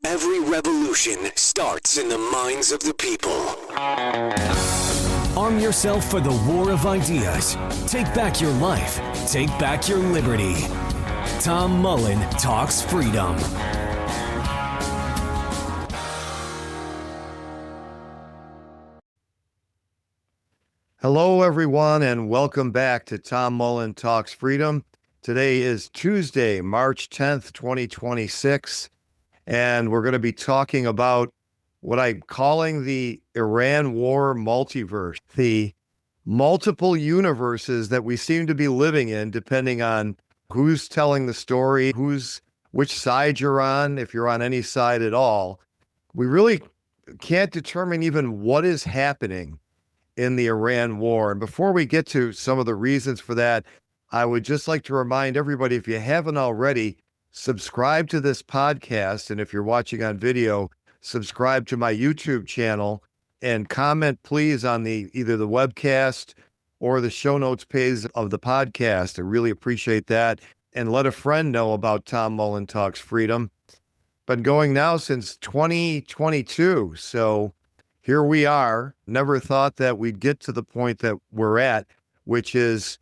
Every revolution starts in the minds of the people. Arm yourself for the war of ideas. Take back your life. Take back your liberty. Tom Mullen Talks Freedom. Hello, everyone, and welcome back to Tom Mullen Talks Freedom. Today is Tuesday, March 10th, 2026, and we're going to be talking about what I'm calling the Iran war multiverse, the multiple universes that we seem to be living in, depending on who's telling the story, which side you're on, if you're on any side at all. We really can't determine even what is happening in the Iran war. And before we get to some of the reasons for that, I would just like to remind everybody, if you haven't already, subscribe to this podcast. And if you're watching on video, subscribe to my YouTube channel and comment, please, on either the webcast or the show notes page of the podcast. I really appreciate that. And let a friend know about Tom Mullen Talks Freedom. Been going now since 2022. So here we are. Never thought that we'd get to the point that we're at, which is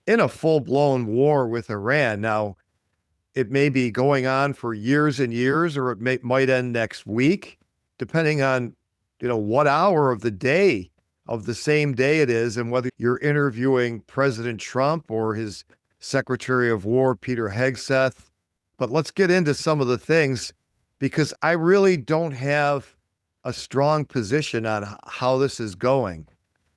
in a full-blown war with Iran. Now, it may be going on for years and years, or it might end next week, depending on, what hour of the day, of the same day it is, and whether you're interviewing President Trump or his Secretary of War, Peter Hegseth. But let's get into some of the things, because I really don't have a strong position on how this is going.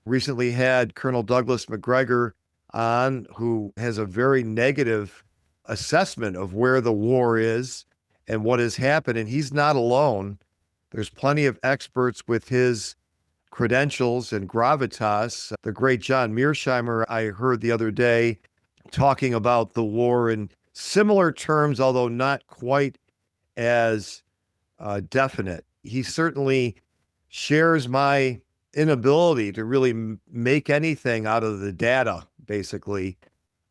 Recently had Colonel Douglas Macgregor on, who has a very negative assessment of where the war is and what has happened. And he's not alone. There's plenty of experts with his credentials and gravitas. The great John Mearsheimer, I heard the other day, talking about the war in similar terms, although not quite as definite. He certainly shares my inability to really make anything out of the data, basically.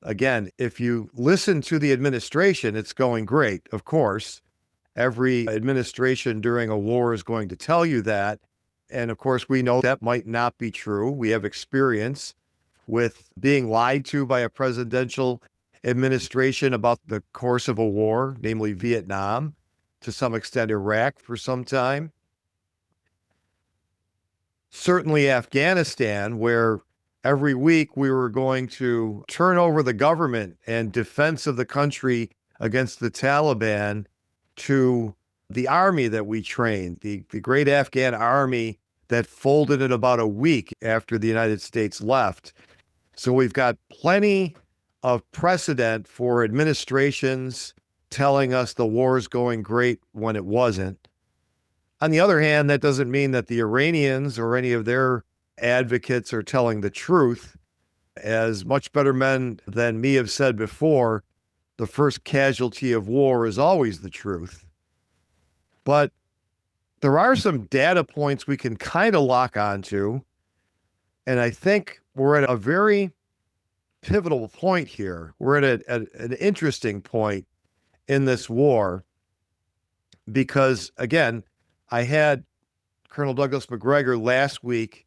Again, if you listen to the administration, it's going great, of course. Every administration during a war is going to tell you that. And of course, we know that might not be true. We have experience with being lied to by a presidential administration about the course of a war, namely Vietnam, to some extent Iraq for some time. Certainly Afghanistan, where every week we were going to turn over the government and defense of the country against the Taliban to the army that we trained, the great Afghan army that folded in about a week after the United States left. So we've got plenty of precedent for administrations telling us the war is going great when it wasn't. On the other hand, that doesn't mean that the Iranians or any of their advocates are telling the truth. As much better men than me have said before, the first casualty of war is always the truth. But there are some data points we can kind of lock onto, and I think we're at a very pivotal point here. We're at an interesting point in this war, because, again, I had Colonel Douglas Macgregor last week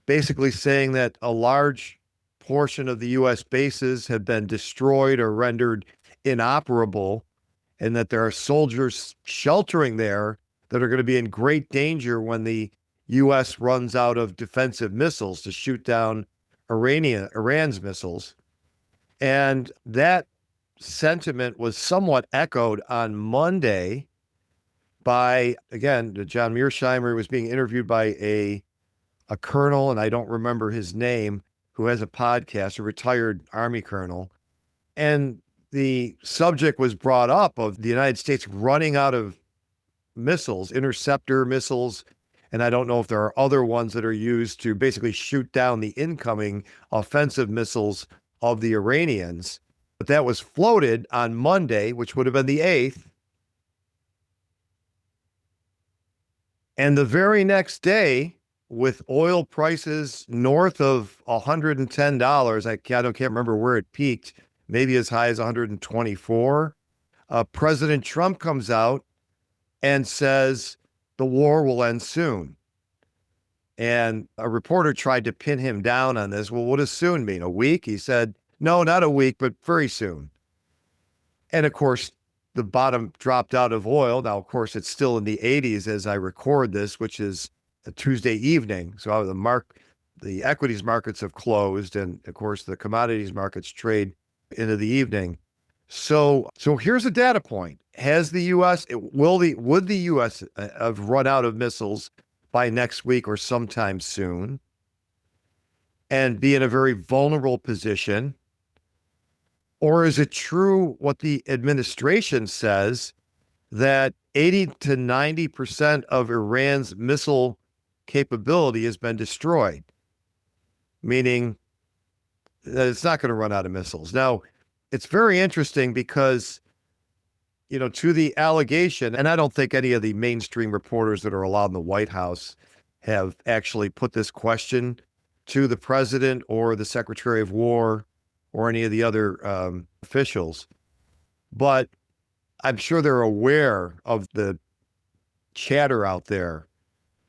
basically saying that a large portion of the U.S. bases have been destroyed or rendered inoperable, and that there are soldiers sheltering there that are going to be in great danger when the U.S. runs out of defensive missiles to shoot down Iran's missiles. And that sentiment was somewhat echoed on Monday by, again, John Mearsheimer was being interviewed by a colonel, and I don't remember his name, who has a podcast, a retired Army colonel. And the subject was brought up of the United States running out of missiles, interceptor missiles, and I don't know if there are other ones that are used to basically shoot down the incoming offensive missiles of the Iranians. But that was floated on Monday, which would have been the 8th. And the very next day, with oil prices north of $110, I can't remember where it peaked, maybe as high as 124, President Trump comes out and says the war will end soon. And a reporter tried to pin him down on this. Well, what does soon mean? A week? He said, no, not a week, but very soon. And of course, the bottom dropped out of oil. Now, of course, it's still in the 80s as I record this, which is a Tuesday evening. So the equities markets have closed, and of course, the commodities markets trade into the evening. So here's a data point. Has the U.S. would the U.S. have run out of missiles by next week or sometime soon, and be in a very vulnerable position? Or is it true what the administration says, that 80 to 90% of Iran's missile capability has been destroyed, meaning that it's not going to run out of missiles? Now, it's very interesting because, to the allegation, and I don't think any of the mainstream reporters that are allowed in the White House have actually put this question to the president or the Secretary of War or any of the other officials. But I'm sure they're aware of the chatter out there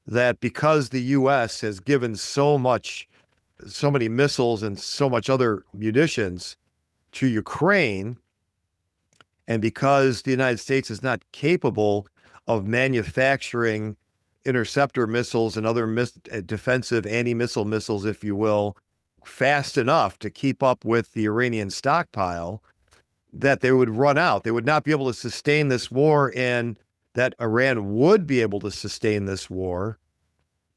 that because the U.S. has given so many missiles and so much other munitions to Ukraine, and because the United States is not capable of manufacturing interceptor missiles and other defensive anti-missile missiles, if you will, fast enough to keep up with the Iranian stockpile, that they would run out. They would not be able to sustain this war, and that Iran would be able to sustain this war,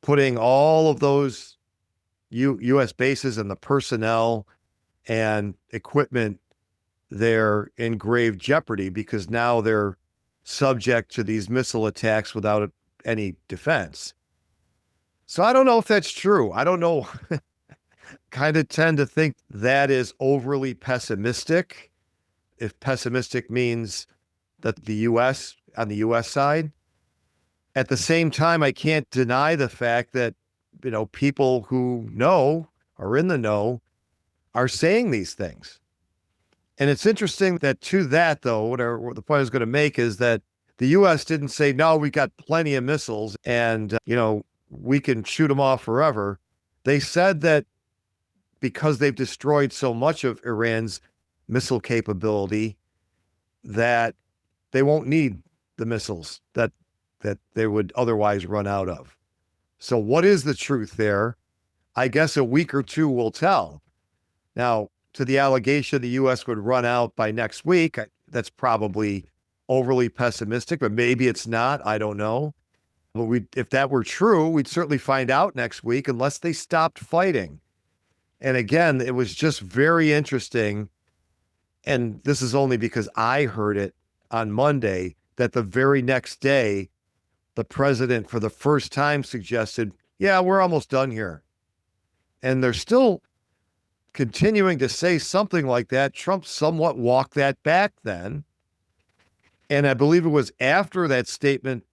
putting all of those U.S. bases and the personnel and equipment there in grave jeopardy, because now they're subject to these missile attacks without any defense. So I don't know if that's true. I don't know. Kind of tend to think that is overly pessimistic, if pessimistic means that the U.S., on the U.S. side. At the same time, I can't deny the fact that, people who are in the know, are saying these things. And it's interesting that to that, though, what the point I was going to make is that the U.S. didn't say, no, we got plenty of missiles and, we can shoot them off forever. They said that because they've destroyed so much of Iran's missile capability, that they won't need the missiles that they would otherwise run out of. So what is the truth there? I guess a week or two will tell. Now, to the allegation the U.S. would run out by next week, that's probably overly pessimistic, but maybe it's not. I don't know. But if that were true, we'd certainly find out next week, unless they stopped fighting. And again, it was just very interesting. And this is only because I heard it on Monday, that the very next day, the president for the first time suggested, yeah, we're almost done here. And they're still continuing to say something like that. Trump somewhat walked that back then. And I believe it was after that statement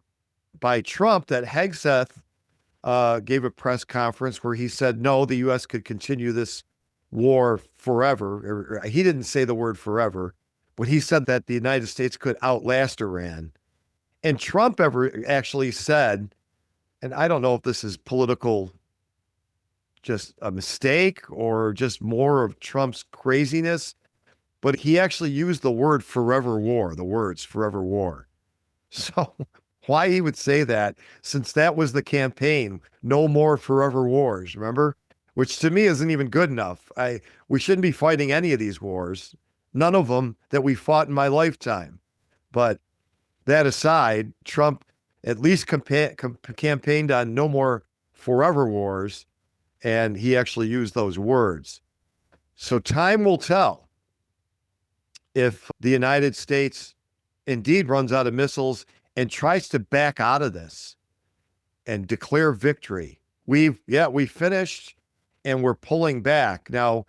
by Trump that Hegseth gave a press conference where he said, no, the U.S. could continue this war forever. He didn't say the word forever, but he said that the United States could outlast Iran. And Trump actually said, and I don't know if this is political, just a mistake or just more of Trump's craziness, but he actually used the word forever war, the words forever war. So why he would say that, since that was the campaign, no more forever wars, remember? Which to me isn't even good enough. We shouldn't be fighting any of these wars, none of them that we fought in my lifetime. But that aside, Trump at least campaigned on no more forever wars, and he actually used those words. So time will tell if the United States indeed runs out of missiles and tries to back out of this and declare victory. We finished and we're pulling back. Now,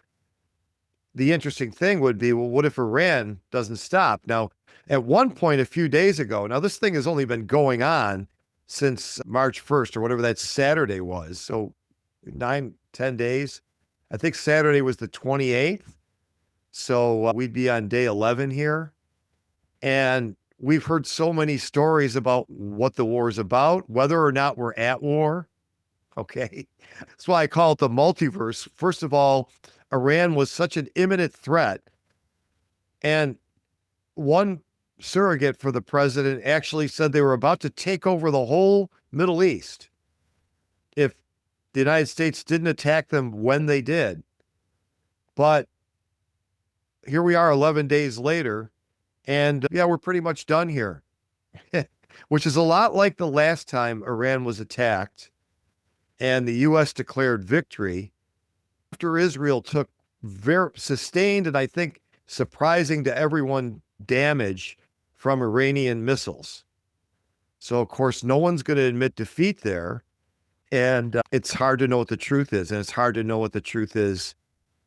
the interesting thing would be, well, what if Iran doesn't stop? Now, at one point a few days ago, now this thing has only been going on since March 1st or whatever that Saturday was. So 9, 10 days. I think Saturday was the 28th. So we'd be on day 11 here. And we've heard so many stories about what the war is about, whether or not we're at war. Okay. That's why I call it the multiverse. First of all, Iran was such an imminent threat. And one surrogate for the president actually said they were about to take over the whole Middle East if the United States didn't attack them when they did. But here we are 11 days later, and yeah, we're pretty much done here, which is a lot like the last time Iran was attacked and the U.S. declared victory after Israel took very sustained and I think surprising to everyone damage from Iranian missiles. So, of course, no one's going to admit defeat there. And it's hard to know what the truth is. And it's hard to know what the truth is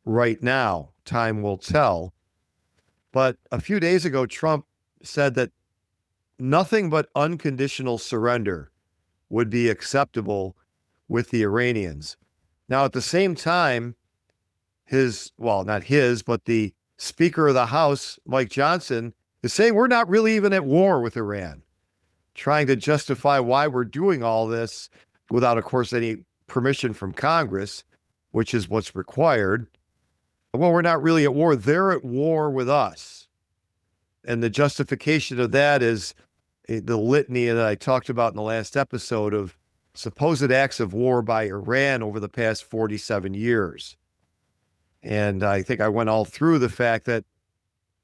right now. Time will tell. But a few days ago, Trump said that nothing but unconditional surrender would be acceptable with the Iranians. Now, at the same time, not his, but the Speaker of the House, Mike Johnson, is saying we're not really even at war with Iran, trying to justify why we're doing all this without, of course, any permission from Congress, which is what's required. Well, we're not really at war. They're at war with us. And the justification of that is the litany that I talked about in the last episode of supposed acts of war by Iran over the past 47 years. And I think I went all through the fact that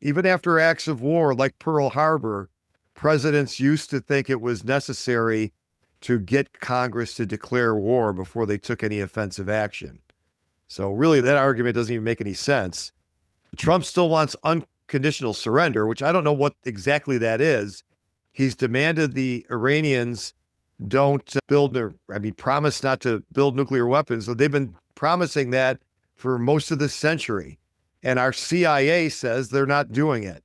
even after acts of war like Pearl Harbor, presidents used to think it was necessary to get Congress to declare war before they took any offensive action. So really, that argument doesn't even make any sense. Trump still wants unconditional surrender, which I don't know what exactly that is. He's demanded the Iranians promise not to build nuclear weapons. So they've been promising that for most of this century. And our CIA says they're not doing it.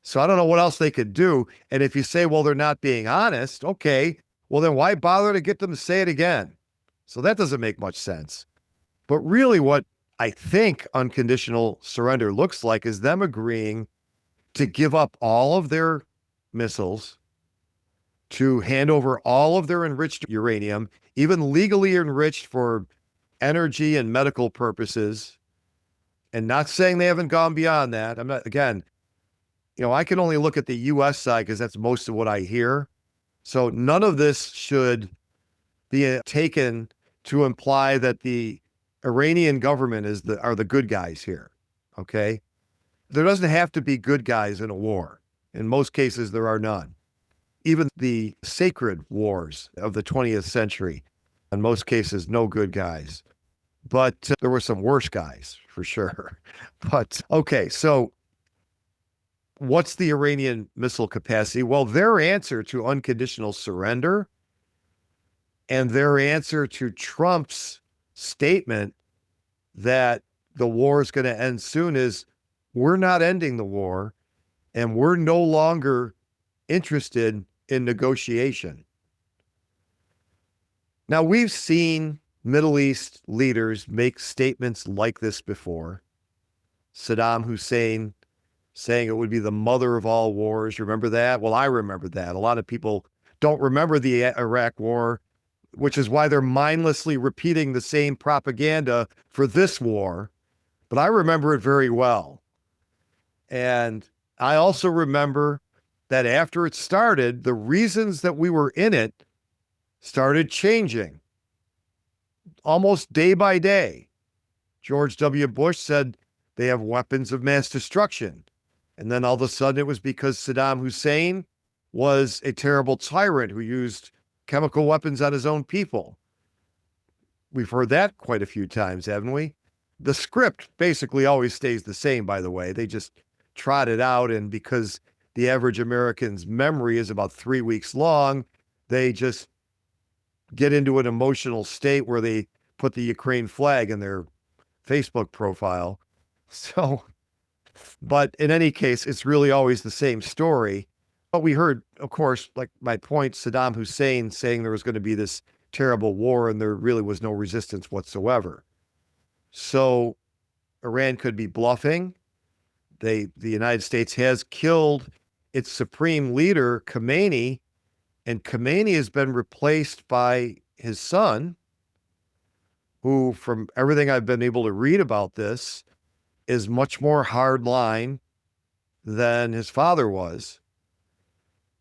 So I don't know what else they could do. And if you say, well, they're not being honest, okay, well, then why bother to get them to say it again? So that doesn't make much sense. But really what I think unconditional surrender looks like is them agreeing to give up all of their missiles, to hand over all of their enriched uranium, even legally enriched for energy and medical purposes, and not saying they haven't gone beyond that. I'm not, again, I can only look at the U.S. side because that's most of what I hear. So none of this should be taken to imply that the Iranian government are the good guys here. Okay. There doesn't have to be good guys in a war. In most cases, there are none. Even the sacred wars of the 20th century, in most cases, no good guys. But there were some worse guys for sure. But okay, so what's the Iranian missile capacity? Well, their answer to unconditional surrender and their answer to Trump's statement that the war is going to end soon is we're not ending the war and we're no longer interested in negotiation. Now, we've seen Middle East leaders make statements like this before. Saddam Hussein saying it would be the mother of all wars. Remember that? Well, I remember that. A lot of people don't remember the Iraq War, which is why they're mindlessly repeating the same propaganda for this war. But I remember it very well. And I also remember that after it started, the reasons that we were in it started changing almost day by day. George W. Bush said they have weapons of mass destruction. And then all of a sudden it was because Saddam Hussein was a terrible tyrant who used chemical weapons on his own people. We've heard that quite a few times, haven't we? The script basically always stays the same, by the way. They just trot it out, and because the average American's memory is about 3 weeks long, they just get into an emotional state where they put the Ukraine flag in their Facebook profile. So, but in any case, it's really always the same story. But we heard, of course, like my point, Saddam Hussein saying there was going to be this terrible war and there really was no resistance whatsoever. So Iran could be bluffing. The United States has killed its supreme leader, Khomeini, and Khomeini has been replaced by his son, who, from everything I've been able to read about this, is much more hardline than his father was.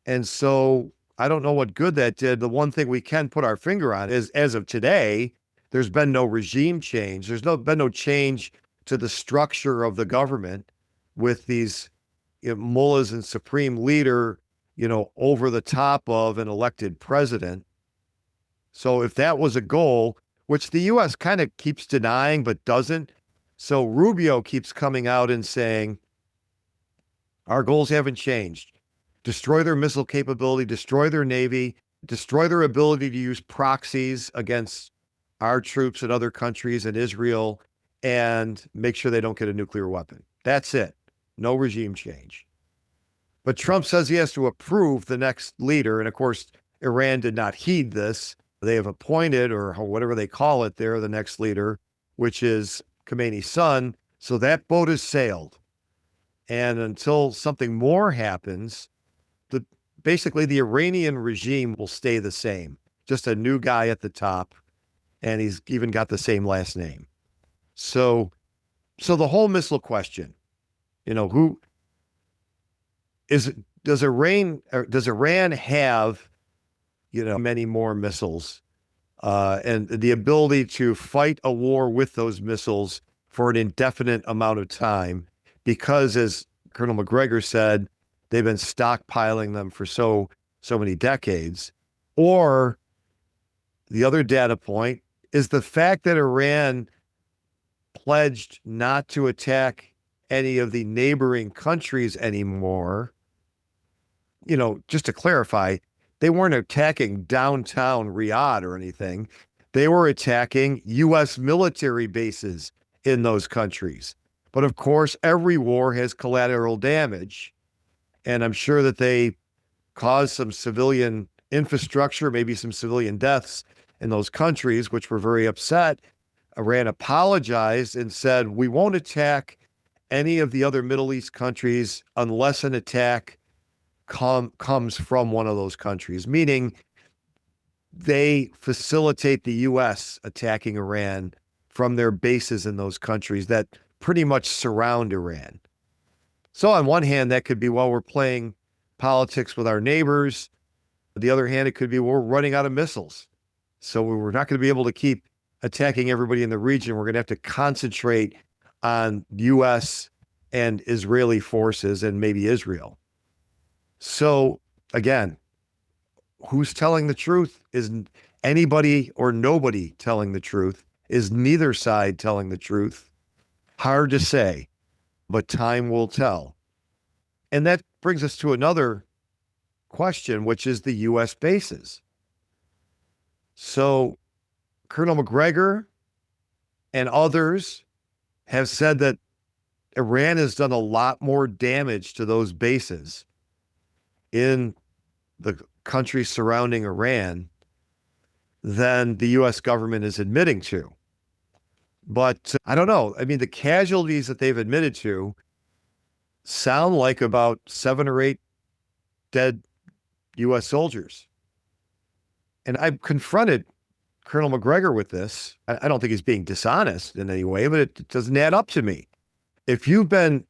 And so I don't know what good that did. The one thing we can put our finger on is, as of today, there's been no regime change. Been no change to the structure of the government with these mullahs and supreme leader, over the top of an elected president. So if that was a goal, which the U.S. kind of keeps denying but doesn't, so Rubio keeps coming out and saying, our goals haven't changed. Destroy their missile capability, destroy their navy, destroy their ability to use proxies against our troops in other countries and Israel, and make sure they don't get a nuclear weapon. That's it. No regime change. But Trump says he has to approve the next leader. And of course, Iran did not heed this. They have appointed, or whatever they call it there, the next leader, which is Khomeini's son. So that boat has sailed. And until something more happens, basically the Iranian regime will stay the same. Just a new guy at the top. And he's even got the same last name. So the whole missile question, who is, does Iran have, many more missiles, and the ability to fight a war with those missiles for an indefinite amount of time? Because, as Colonel McGregor said, they've been stockpiling them for so many decades. Or the other data point is the fact that Iran pledged not to attack any of the neighboring countries anymore. Just to clarify, they weren't attacking downtown Riyadh or anything. They were attacking U.S. military bases in those countries. But of course, every war has collateral damage. And I'm sure that they caused some civilian infrastructure, maybe some civilian deaths in those countries, which were very upset. Iran apologized and said, we won't attack any of the other Middle East countries unless an attack comes from one of those countries, meaning they facilitate the U.S. attacking Iran from their bases in those countries that pretty much surround Iran. So on one hand, that could be, well, we're playing politics with our neighbors. On the other hand, it could be, well, we're running out of missiles. So we're not going to be able to keep attacking everybody in the region. We're going to have to concentrate on U.S. and Israeli forces and maybe Israel. So again, who's telling the truth? Is anybody or nobody telling the truth? Is neither side telling the truth? Hard to say, but time will tell. And that brings us to another question, which is the U.S. bases. So Colonel McGregor and others have said that Iran has done a lot more damage to those bases in the countries surrounding Iran than the U.S. government is admitting to. But I don't know. I mean, the casualties that they've admitted to sound like about 7 or 8 dead U.S. soldiers. And I've confronted Colonel McGregor with this. I don't think he's being dishonest in any way, but it doesn't add up to me. If you've been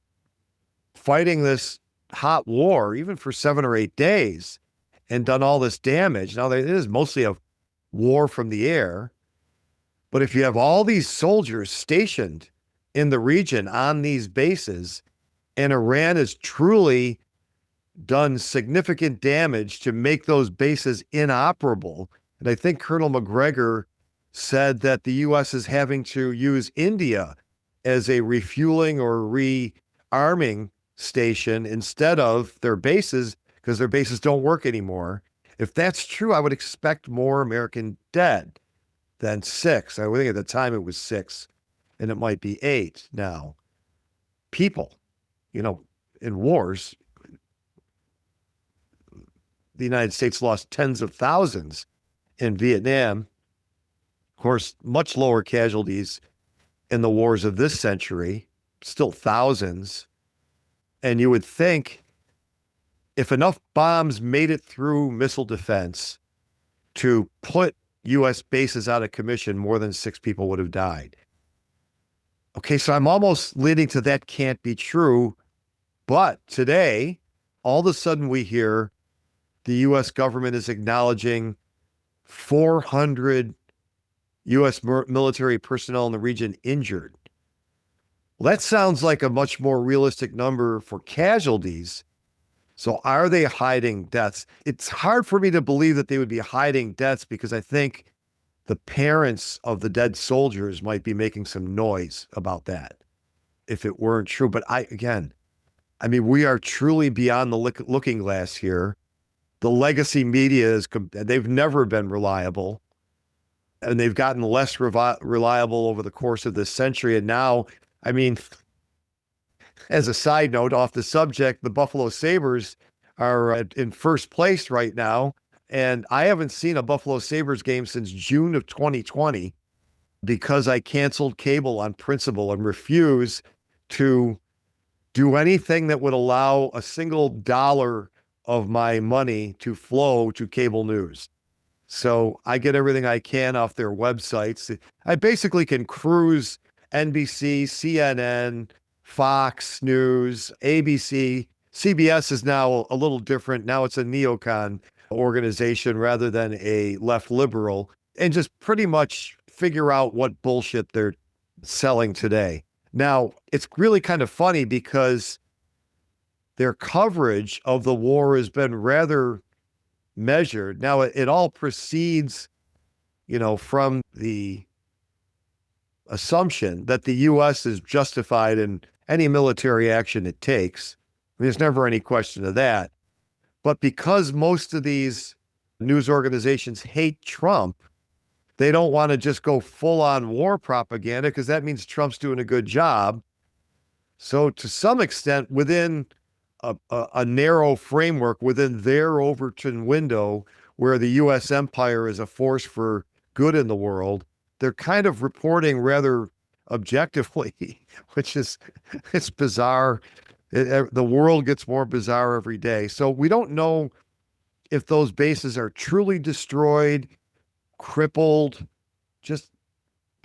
fighting this hot war, even for 7 or 8 days, and done all this damage, now it is mostly a war from the air, but if you have all these soldiers stationed in the region on these bases, and Iran has truly done significant damage to make those bases inoperable, and I think Colonel McGregor said that the U.S. is having to use India as a refueling or rearming station instead of their bases, because their bases don't work anymore. If that's true, I would expect more American dead than 6. I think at the time it was 6, and it might be 8 now. People, in wars, the United States lost tens of thousands in Vietnam. Of course, much lower casualties in the wars of this century, still thousands. And you would think if enough bombs made it through missile defense to put U.S. bases out of commission, more than 6 people would have died. Okay, so I'm almost leaning to that can't be true. But today, all of a sudden we hear the U.S. government is acknowledging 400 U.S. military personnel in the region injured. Well, that sounds like a much more realistic number for casualties. So are they hiding deaths? It's hard for me to believe that they would be hiding deaths because I think the parents of the dead soldiers might be making some noise about that if it weren't true. But I mean, we are truly beyond the looking glass here. The legacy media they've never been reliable, and they've gotten less reliable over the course of this century. And now, I mean, as a side note off the subject, the Buffalo Sabres are in first place right now. And I haven't seen a Buffalo Sabres game since June of 2020 because I canceled cable on principle and refuse to do anything that would allow a single dollar of my money to flow to cable news. So I get everything I can off their websites. I basically can cruise NBC, CNN, Fox News, ABC. CBS is now a little different. Now it's a neocon organization rather than a left liberal, and just pretty much figure out what bullshit they're selling today. Now, it's really kind of funny because their coverage of the war has been rather measured. Now, it all proceeds, from the assumption that the U.S. is justified in any military action it takes. There's never any question of that. But because most of these news organizations hate Trump, they don't want to just go full on war propaganda because that means Trump's doing a good job. So to some extent, within a narrow framework, within their Overton window, where the U.S. empire is a force for good in the world, they're kind of reporting rather objectively, which is, it's bizarre. The world gets more bizarre every day. So we don't know if those bases are truly destroyed, crippled, just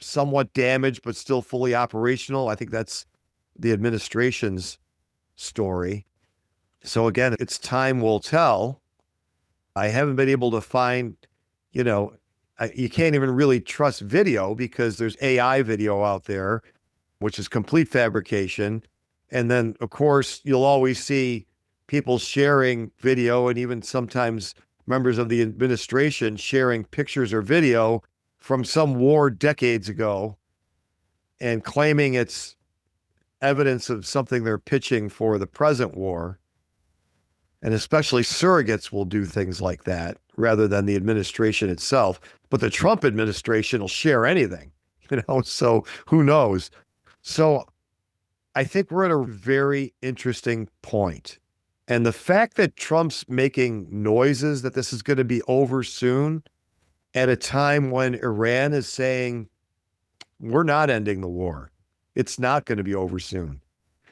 somewhat damaged, but still fully operational. I think that's the administration's story. So again, it's time will tell. I haven't been able to find, you can't even really trust video because there's AI video out there, which is complete fabrication. And then, of course, you'll always see people sharing video and even sometimes members of the administration sharing pictures or video from some war decades ago and claiming it's evidence of something they're pitching for the present war. And especially surrogates will do things like that rather than the administration itself. But the Trump administration will share anything, so who knows? So I think we're at a very interesting point. And the fact that Trump's making noises that this is going to be over soon at a time when Iran is saying, we're not ending the war. It's not going to be over soon.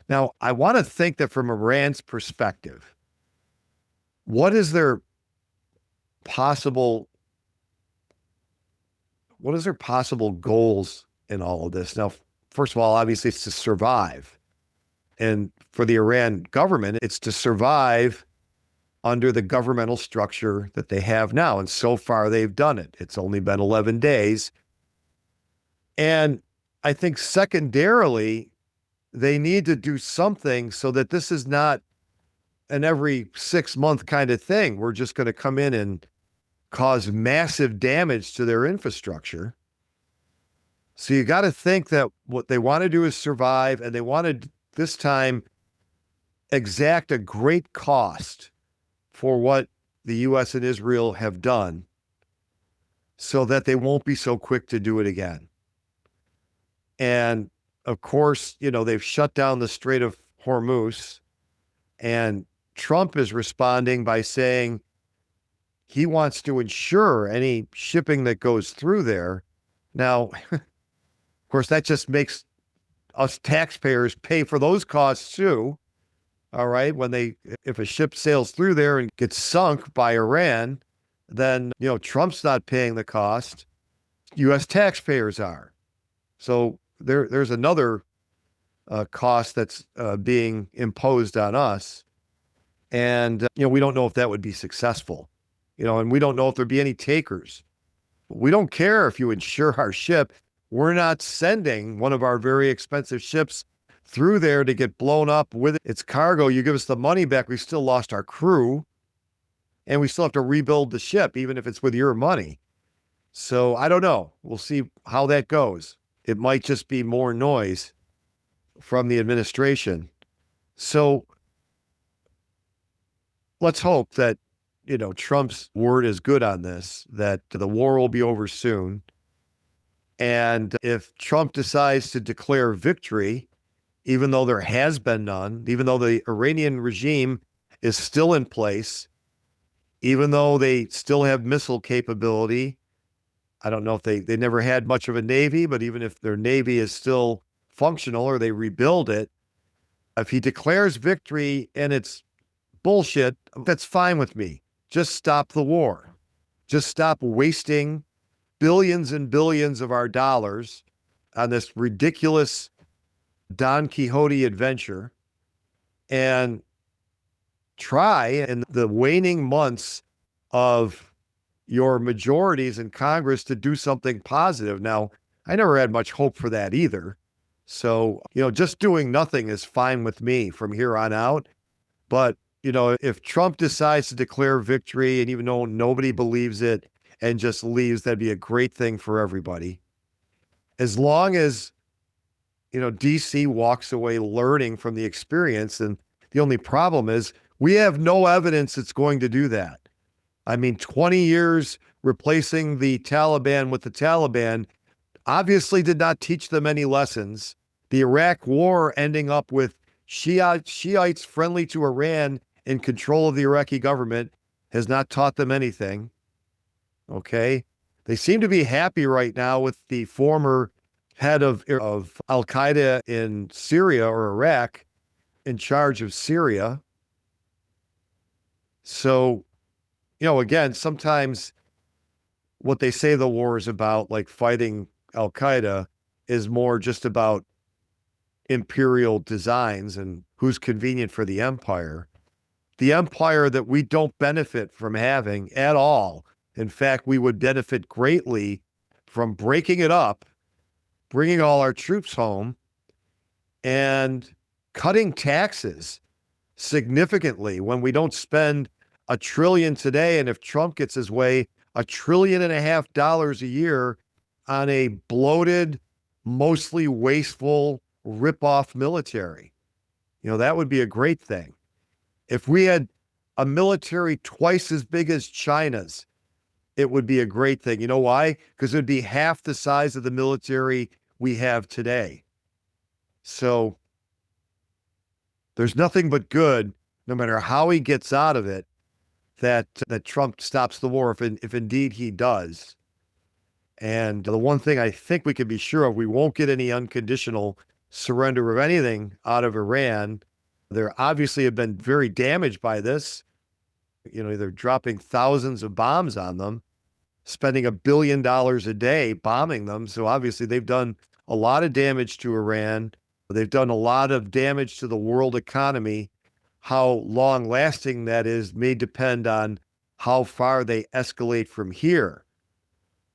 Now, I want to think that from Iran's perspective, what is their possible goals in all of this? Now, first of all, obviously it's to survive. And for the Iran government, it's to survive under the governmental structure that they have now. And so far they've done it. It's only been 11 days. And I think secondarily, they need to do something so that this is not an every 6-month kind of thing. We're just going to come in and cause massive damage to their infrastructure. So you got to think that what they want to do is survive, and they want to this time exact a great cost for what the U.S. and Israel have done so that they won't be so quick to do it again. And of course, they've shut down the Strait of Hormuz, and Trump is responding by saying he wants to ensure any shipping that goes through there. Now, of course, that just makes us taxpayers pay for those costs too. All right. If a ship sails through there and gets sunk by Iran, then, Trump's not paying the cost. U.S. taxpayers are. So there's another cost that's being imposed on us. And, we don't know if that would be successful, and we don't know if there'd be any takers. We don't care if you insure our ship. We're not sending one of our very expensive ships through there to get blown up with its cargo. You give us the money back. We still lost our crew and we still have to rebuild the ship, even if it's with your money. So I don't know. We'll see how that goes. It might just be more noise from the administration. So let's hope that, Trump's word is good on this, that the war will be over soon. And if Trump decides to declare victory, even though there has been none, even though the Iranian regime is still in place, even though they still have missile capability, I don't know if they never had much of a navy, but even if their navy is still functional or they rebuild it, if he declares victory and it's bullshit, that's fine with me. Just stop the war. Just stop wasting billions and billions of our dollars on this ridiculous Don Quixote adventure and try in the waning months of your majorities in Congress to do something positive. Now, I never had much hope for that either. So, just doing nothing is fine with me from here on out. But, if Trump decides to declare victory, and even though nobody believes it and just leaves, that'd be a great thing for everybody. As long as, DC walks away learning from the experience. And the only problem is we have no evidence it's going to do that. I mean, 20 years replacing the Taliban with the Taliban obviously did not teach them any lessons. The Iraq war ending up with Shiites friendly to Iran in control of the Iraqi government has not taught them anything. Okay. They seem to be happy right now with the former head of Al-Qaeda in Syria or Iraq in charge of Syria. So, again, sometimes what they say the war is about, like fighting Al-Qaeda, is more just about imperial designs and who's convenient for the empire. The empire that we don't benefit from having at all. In fact, we would benefit greatly from breaking it up, bringing all our troops home, and cutting taxes significantly when we don't spend $1 trillion today. And if Trump gets his way, $1.5 trillion a year on a bloated, mostly wasteful, rip-off military. That would be a great thing. If we had a military twice as big as China's, it would be a great thing. You know why? Because it would be half the size of the military we have today. So there's nothing but good, no matter how he gets out of it, that Trump stops the war, if indeed he does. And the one thing I think we can be sure of, we won't get any unconditional surrender of anything out of Iran. They obviously have been very damaged by this. They're dropping thousands of bombs on them, spending $1 billion a day bombing them. So obviously they've done a lot of damage to Iran. They've done a lot of damage to the world economy. How long lasting that is may depend on how far they escalate from here.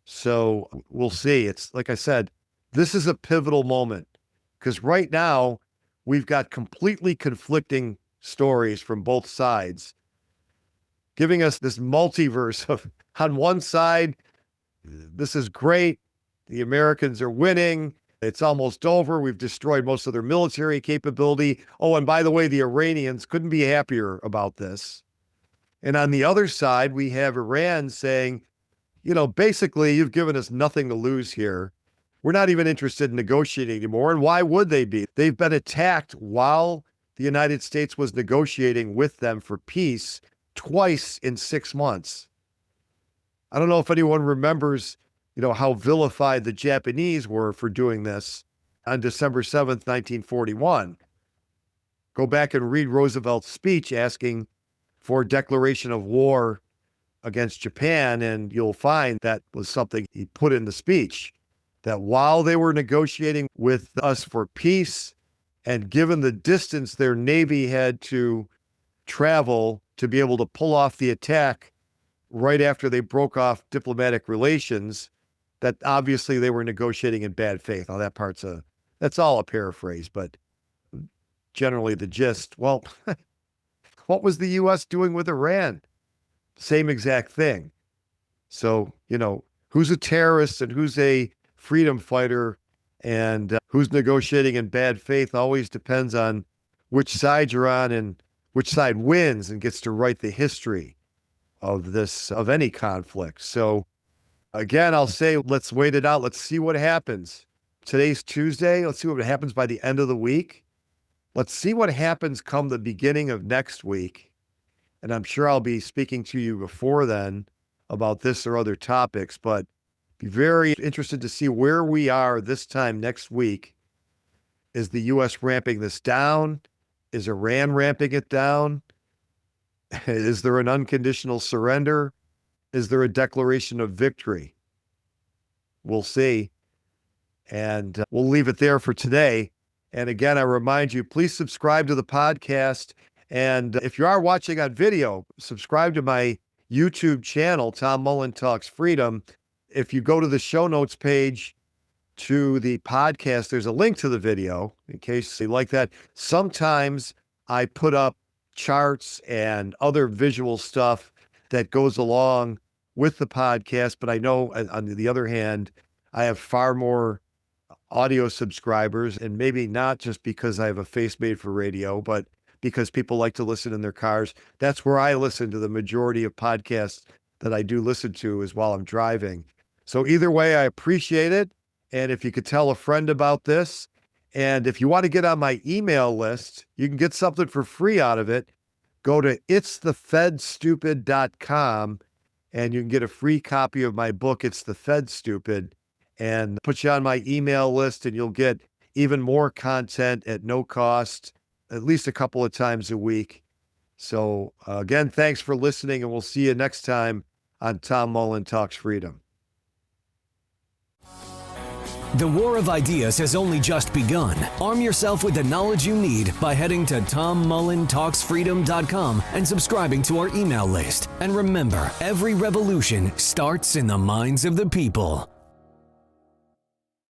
So we'll see. It's like I said, this is a pivotal moment because right now we've got completely conflicting stories from both sides, giving us this multiverse of, on one side, this is great. The Americans are winning. It's almost over. We've destroyed most of their military capability. Oh, and by the way, the Iranians couldn't be happier about this. And on the other side, we have Iran saying, basically, you've given us nothing to lose here. We're not even interested in negotiating anymore. And why would they be? They've been attacked while the United States was negotiating with them for peace twice in 6 months. I don't know if anyone remembers, how vilified the Japanese were for doing this on December 7th, 1941. go back and read Roosevelt's speech asking for a declaration of war against Japan, and you'll find that was something he put in the speech, that while they were negotiating with us for peace, and given the distance their Navy had to travel to be able to pull off the attack right after they broke off diplomatic relations, that obviously they were negotiating in bad faith. Now that's all a paraphrase, but generally the gist, well, what was the U.S. doing with Iran? Same exact thing. So, who's a terrorist and who's a freedom fighter and who's negotiating in bad faith always depends on which side you're on and which side wins and gets to write the history of any conflict. So again, I'll say, let's wait it out. Let's see what happens. Today's Tuesday. Let's see what happens by the end of the week. Let's see what happens come the beginning of next week. And I'm sure I'll be speaking to you before then about this or other topics, but be very interested to see where we are this time next week. Is the U.S. ramping this down? Is Iran ramping it down? Is there an unconditional surrender? Is there a declaration of victory? We'll see. And we'll leave it there for today. And again, I remind you, please subscribe to the podcast. And if you are watching on video, subscribe to my YouTube channel, Tom Mullen Talks Freedom. If you go to the show notes page to the podcast, there's a link to the video in case you like that. Sometimes I put up charts and other visual stuff that goes along with the podcast, but I know on the other hand, I have far more audio subscribers, and maybe not just because I have a face made for radio, but because people like to listen in their cars. That's where I listen to the majority of podcasts that I do listen to is while I'm driving. So either way, I appreciate it. And if you could tell a friend about this, and if you want to get on my email list, you can get something for free out of it. Go to itsthefedstupid.com and you can get a free copy of my book, It's the Fed Stupid, and put you on my email list, and you'll get even more content at no cost, at least a couple of times a week. So again, thanks for listening, and we'll see you next time on Tom Mullen Talks Freedom. The war of ideas has only just begun. Arm yourself with the knowledge you need by heading to TomMullenTalksFreedom.com and subscribing to our email list. And remember, every revolution starts in the minds of the people.